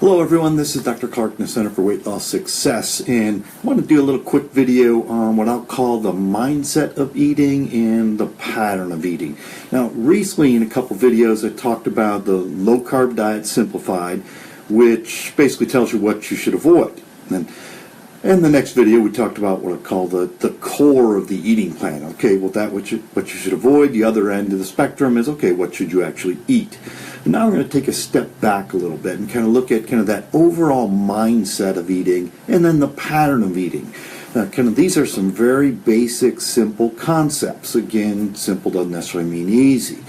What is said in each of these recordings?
Hello everyone, this is Dr. Clark in the Center for Weight Loss Success, and I want to do a little quick video on what I'll call the mindset of eating and the pattern of eating. Now recently in a couple videos I talked about the low carb diet simplified, which basically tells you what you should avoid. And in the next video we talked about what I call the core of the eating plan. Okay, well what you should avoid. The other end of the spectrum is, okay, what should you actually eat? And now we're going to take a step back a little bit and kind of look at kind of that overall mindset of eating and then the pattern of eating. Now, these are some very basic, simple concepts. Again, simple doesn't necessarily mean easy.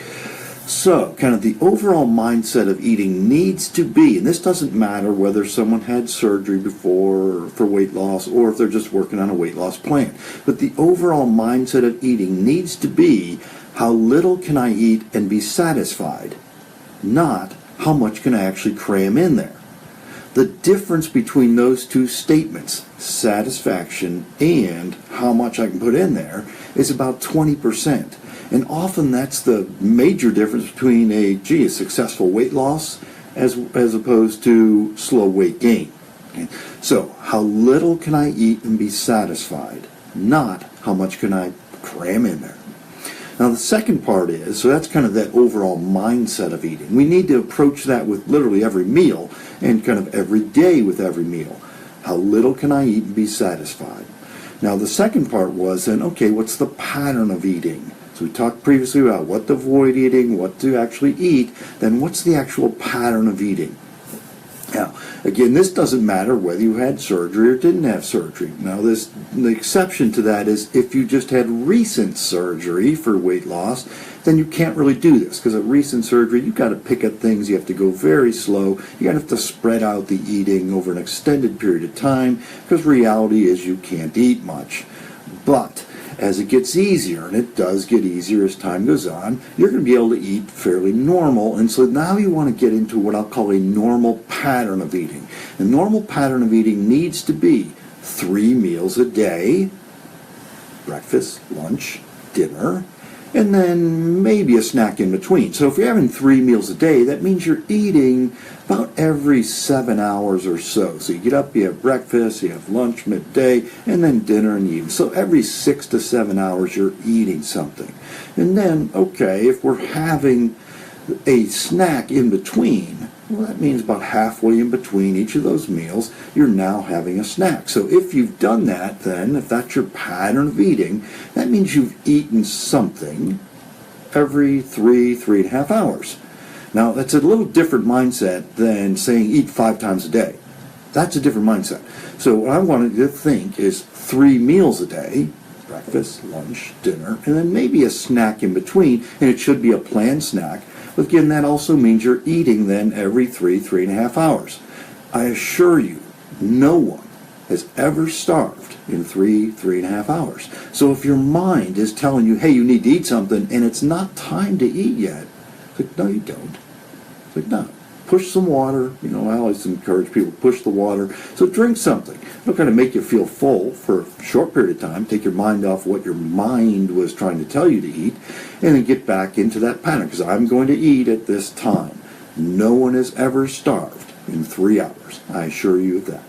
So, kind of the overall mindset of eating needs to be, and this doesn't matter whether someone had surgery before for weight loss or if they're just working on a weight loss plan, but the overall mindset of eating needs to be, how little can I eat and be satisfied? Not how much can I actually cram in there. The difference between those two statements, satisfaction and how much I can put in there, is about 20%. And often that's the major difference between a successful weight loss as opposed to slow weight gain. Okay? So how little can I eat and be satisfied, not how much can I cram in there. Now the second part is, so that's kind of that overall mindset of eating. We need to approach that with literally every meal and kind of every day with every meal. How little can I eat and be satisfied? Now the second part was then, okay, what's the pattern of eating? So we talked previously about what to avoid eating, what to actually eat, then what's the actual pattern of eating? Now, again, this doesn't matter whether you had surgery or didn't have surgery. Now, the exception to that is if you just had recent surgery for weight loss, then you can't really do this, because at recent surgery, you've got to pick at things, you have to go very slow, you have to spread out the eating over an extended period of time, because reality is you can't eat much. But as it gets easier, and it does get easier as time goes on, you're going to be able to eat fairly normal. And so now you want to get into what I'll call a normal pattern of eating. The normal pattern of eating needs to be 3 meals a day, breakfast, lunch, dinner, and then maybe a snack in between. So if you're having 3 meals a day, that means you're eating about every 7 hours or so. So you get up, you have breakfast, you have lunch midday, and then dinner and evening. So every 6 to 7 hours you're eating something. And then, okay, if we're having a snack in between, well, that means about halfway in between each of those meals, you're now having a snack. So if you've done that, then, if that's your pattern of eating, that means you've eaten something every 3.5 hours. Now, that's a little different mindset than saying eat 5 times a day. That's a different mindset. So what I wanted you to think is 3 meals a day, breakfast, lunch, dinner, and then maybe a snack in between, and it should be a planned snack. But again, that also means you're eating then every 3.5 hours. I assure you, no one has ever starved in 3.5 hours. So if your mind is telling you, hey, you need to eat something, and it's not time to eat yet, it's like, no, you don't. It's like, no. Push some water. You know, I always encourage people to push the water. So drink something. It'll kind of make you feel full for a short period of time, take your mind off what your mind was trying to tell you to eat, and then get back into that pattern, because I'm going to eat at this time. No one has ever starved in 3 hours. I assure you of that.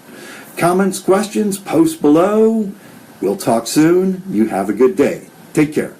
Comments, questions, post below. We'll talk soon. You have a good day. Take care.